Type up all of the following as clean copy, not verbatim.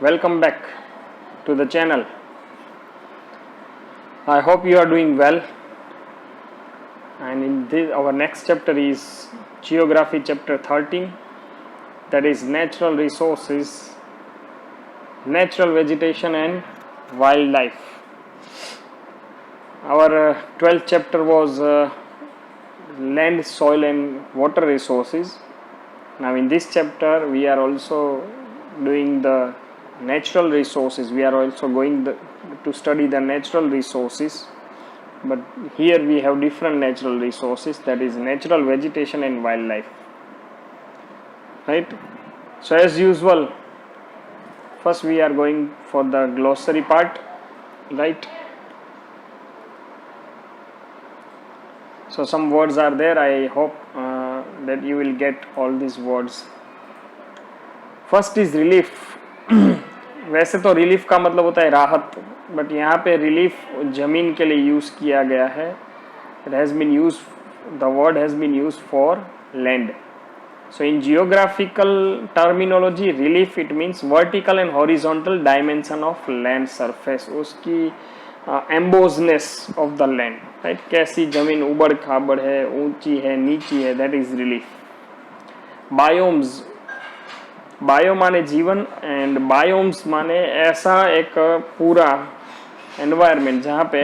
Welcome back to the channel. I hope you are doing well. And in this, our next chapter is Geography chapter 13, that is natural resources, natural vegetation and wildlife. Our 12th chapter was land, soil and water resources. Now in this chapter we are also doing the natural resources. We are also going to study the natural resources, but here we have different natural resources, that is natural vegetation and wildlife, right? So as usual, first we are going for the glossary part, right? So some words are there. I hope that you will get all these words. First is relief. वैसे तो relief का मतलब होता है राहत, but यहाँ पे relief जमीन के लिए यूज किया गया है. It has been use, the word has been use for land. So in geographical terminology relief it means vertical and horizontal dimension of land surface, उसकी embossedness of the land, right? कैसी जमीन उबड़ खाबड़ है, ऊंची है, नीची है, that is relief. Biomes, bio माने जीवन एंड बायोम्स माने ऐसा एक पूरा एनवायरनमेंट जहाँ पे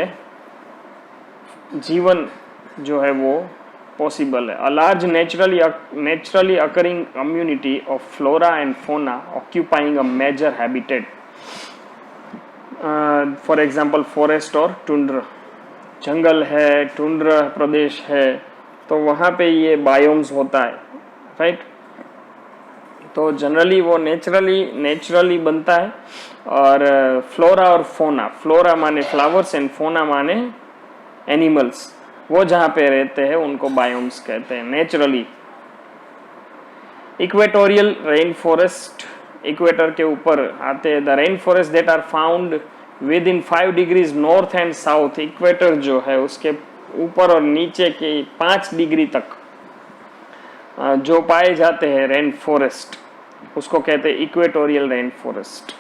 जीवन जो है वो पॉसिबल है. A large naturally occurring community of flora and fauna occupying a major habitat. For example forest और टुंड्रा. जंगल है, टुंड्रा प्रदेश है, तो वहाँ पे ये बायोम्स होता है, राइट? तो जनरली वो नेचुरली बनता है. और फ्लोरा और फोना, फ्लोरा माने फ्लावर्स एंड फोना माने एनिमल्स, वो जहाँ पे रहते हैं उनको बायोम्स कहते हैं naturally. Equatorial rain forest, equator के ऊपर आते हैं. The rain forest that are found within 5 degrees north and south. Equator जो है उसके ऊपर और नीचे के 5 डिग्री तक जो पाए जाते हैं रेन फॉरेस्ट, उसको कहते हैं equatorial rain forest.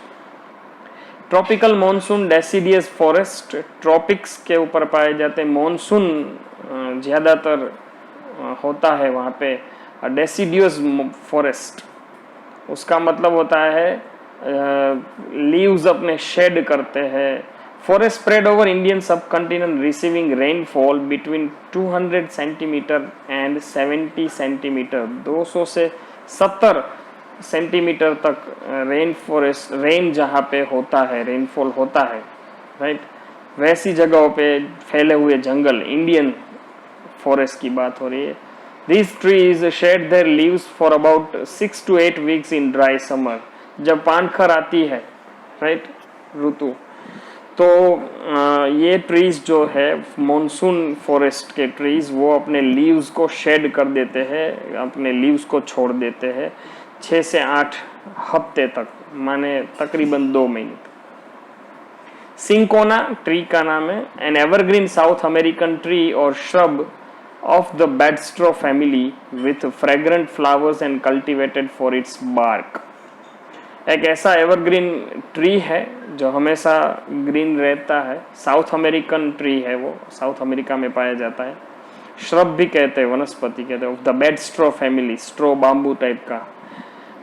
Tropical monsoon deciduous forest, tropics के ऊपर पाए जाते हैं. मॉनसून ज्यादातर होता है वहाँ पे. डेसिडियस फॉरेस्ट, उसका मतलब होता है लीव्स अपने शेड करते हैं. फॉरेस्ट स्प्रेड ओवर इंडियन सब continent receiving rainfall between 200 centimetre and 70 centimetre. 200 से 70 सेंटीमीटर तक रेन फॉरेस्ट, रेन जहाँ पे होता है, रेनफॉल होता है, राइट? वैसी जगहों पे फैले हुए जंगल, इंडियन फॉरेस्ट की बात हो रही है. These trees shed their leaves for about 6 to 8 weeks in dry summer. जब पानखर आती है, राइट, ऋतु, तो ये ट्रीज जो है मॉनसून फॉरेस्ट के ट्रीज, वो अपने लीव्स को शेड कर देते हैं, अपने लीव्स को छोड़ देते हैं 6 से 8 हफ्ते तक, माने तकरीबन 2 महीने तक. सिंकोना ट्री का नाम है. N evergreen south American tree और shrub of the bedstraw family with fragrant flowers and cultivated for its bark. एक ऐसा एवरग्रीन ट्री है जो हमेशा ग्रीन रहता है. साउथ अमेरिकन ट्री है, वो साउथ अमेरिका में पाया जाता है. श्रब भी कहते हैं, वनस्पति कहते हैं. Of the bedstraw family, straw bamboo type का,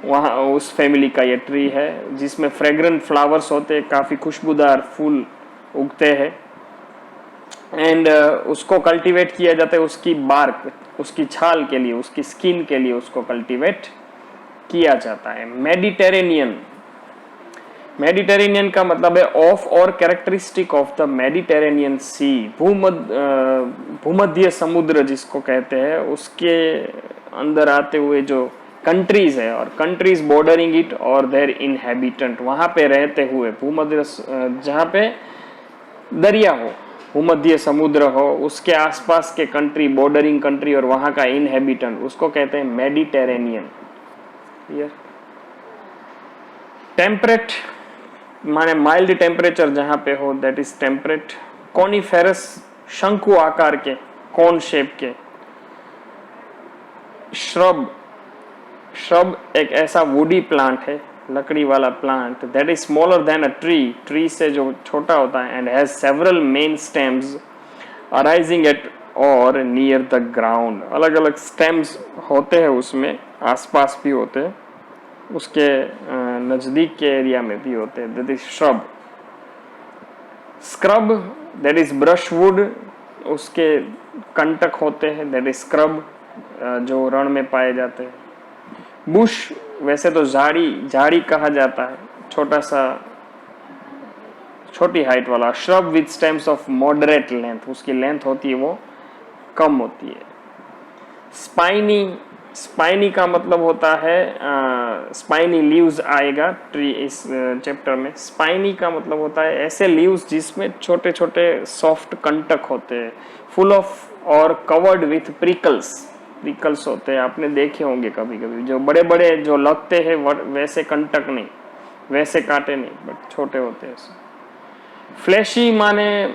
वहाँ उस फैमिली का ये ट्री है जिसमें फ्रेग्रेंट फ्लावर्स होते हैं, काफ़ी खुशबूदार फूल उगते हैं. एंड उसको कल्टीवेट किया जाता है, उसकी बार्क, उसकी छाल के लिए, उसकी स्किन के लिए उसको कल्टीवेट किया जाता है. मेडिटेरेनियन का मतलब है ऑफ और कैरेक्टरिस्टिक ऑफ द मेडिटेरेनियन सी. भूमध्य समुद्र जिसको कहते हैं, उसके अंदर आते हुए जो कंट्रीज है, और कंट्रीज बॉर्डरिंग इट और देयर इनहेबिटेंट, वहां पे रहते हुए, भूमध्य जहाँ पे दरिया हो, भूमध्य समुद्र हो, उसके आसपास के कंट्री, बॉर्डरिंग कंट्री और वहां का इनहेबिटेंट, उसको कहते हैं मेडिटेरेनियन. टेम्परेट माने माइल्ड टेम्परेचर जहां पे हो, दैट इज टेम्परेट. कॉनिफेरस, शंकु आकार के, कॉन शेप के. श्रब, श्रब एक ऐसा वुडी प्लांट है लकड़ी वाला plant that is smaller than a tree, tree से जो छोटा होता है, and has several main stems arising at or near the ground. अलग अलग स्टेम्स होते हैं उसमें, आसपास भी होते हैं, उसके नज़दीक के एरिया में भी होते हैं, that is shrub. Scrub that is brushwood, उसके कंटक होते हैं, दैट इज स्क्रब, जो रण में पाए जाते हैं। बुश वैसे तो झाड़ी कहा जाता है, छोटा सा, छोटी हाइट वाला। Shrub with stems of moderate length, उसकी लेंथ होती है वो कम होती है। स्पाइनी का मतलब होता है, स्पाइनी लीव्स आएगा ट्री इस चैप्टर में। स्पाइनी का मतलब होता है ऐसे लीव्स जिसमें छोटे छोटे सॉफ्ट कंटक होते हैं, फुल ऑफ और कवर्ड विथ प्रिकल्स होते हैं, आपने देखे होंगे कभी कभी, जो बड़े बड़े जो लगते हैं वैसे कंटक नहीं, वैसे कांटे नहीं, बट छोटे होते हैं। फ्लैशी माने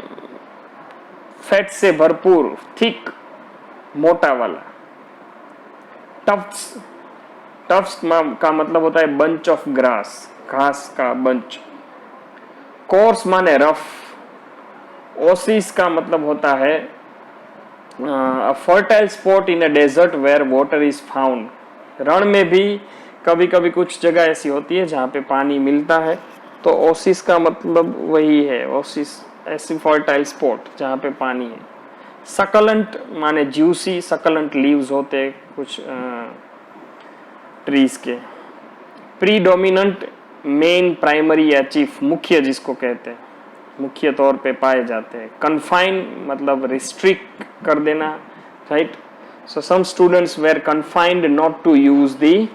फैट से भरपूर, थिक, मोटा वाला। टफ्स का मतलब होता है बंच ऑफ ग्रास, घास का बंच। कोर्स माने रफ। ओसिस का मतलब होता है fertile spot in a desert where water is found. रण में भी कभी कभी कुछ जगह ऐसी होती है जहाँ पे पानी मिलता है, तो ओसिस का मतलब वही है, ओसिस ऐसी फर्टाइल स्पॉट जहाँ पे पानी है। सकलेंट माने ज्यूसी, सकलेंट लीव्स होते कुछ ट्रीज के। प्रीडोमिनेंट, मेन, प्राइमरी या चीफ, मुख्य जिसको कहते हैं, मुख्य तौर पे पाए जाते हैं। कन्फाइन मतलब रिस्ट्रिक्ट कर देना, right. So some students were confined not to use the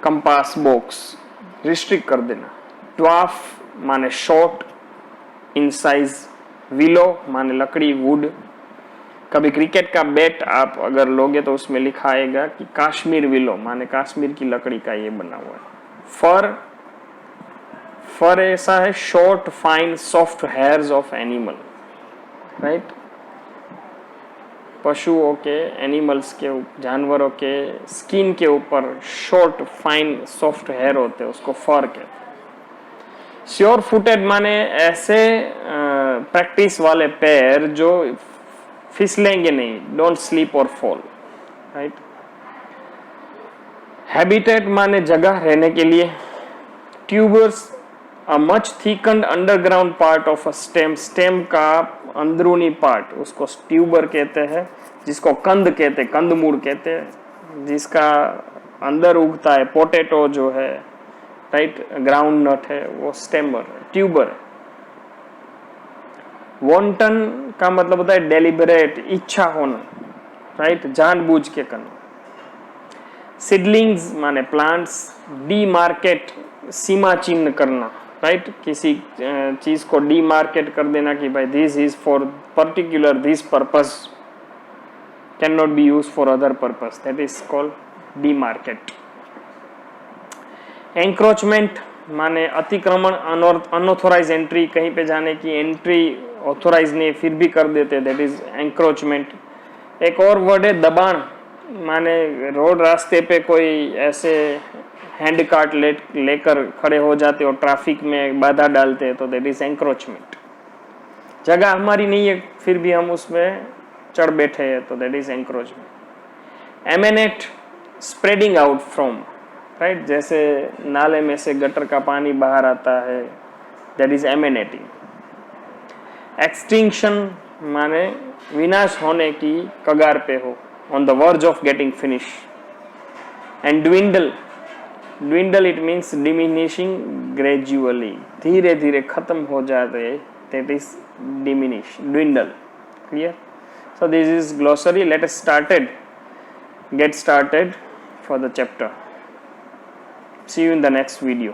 compass box, restrict कर देना। ड्वार्फ माने शॉर्ट इन साइज। विलो माने लकड़ी, वुड। कभी क्रिकेट का बैट आप अगर लोगे तो उसमें लिखा आएगा कि काश्मीर विलो, माने कश्मीर की लकड़ी का ये बना हुआ है। फर ऐसा है short fine soft hairs of animal, right. पशुओं के, एनिमल्स के, जानवरों के स्किन के ऊपर शॉर्ट फाइन सॉफ्ट हेयर होते हैं, उसको फर कहते हैं। श्योर फुटेड माने ऐसे प्रैक्टिस वाले पैर जो फिसलेंगे नहीं, डोंट स्लीप और फॉल, राइट। हैबिटेट माने जगह रहने के लिए। Tubers a much thickened underground part of a stem, stem का अंदरूनी पार्ट उसको ट्यूबर कहते हैं, जिसको कंद कहते हैं, कंदमूल कहते हैं, जिसका अंदर उगता है। पोटैटो जो है, राइट, ग्राउंड नट है, वो स्टेमर ट्यूबर है। वॉन्टन का मतलब होता है डेलिबरेट, इच्छा होना, राइट, जानबूझ के करना। सीडलिंग्स माने प्लांट्स। डीमार्केट सीमा चिन्ह करना, राइट, किसी चीज को डीमार्केट कर देना कि भाई this is for particular this purpose, can not be use for other purpose, that is called demarcate. Encroachment माने अतिक्रमण, अनऑथोराइज एंट्री, कहीं पे जाने की एंट्री ऑथोराइज नहीं फिर भी कर देते, दैट इज एंक्रोचमेंट। एक और वर्ड है दबाण, माने रोड रास्ते पे कोई ऐसे हैंड कार्ट लेकर खड़े हो जाते और ट्रैफिक में बाधा डालते हैं, तो दैट इज एंक्रोचमेंट। जगह हमारी नहीं है फिर भी हम उसमें चढ़ बैठे हैं, तो that is encroachment. Emanate spreading out from, right, जैसे नाले में से गटर का पानी बाहर आता है, दैट इज एमेनेटिंग। एक्सटिंक्शन माने विनाश होने की कगार पे हो, on the verge of getting finish. And dwindle it means diminishing gradually, धीरे धीरे खत्म हो जाते, that is diminish, dwindle. Clear? So this is glossary, let us get started for the chapter. See you in the next video.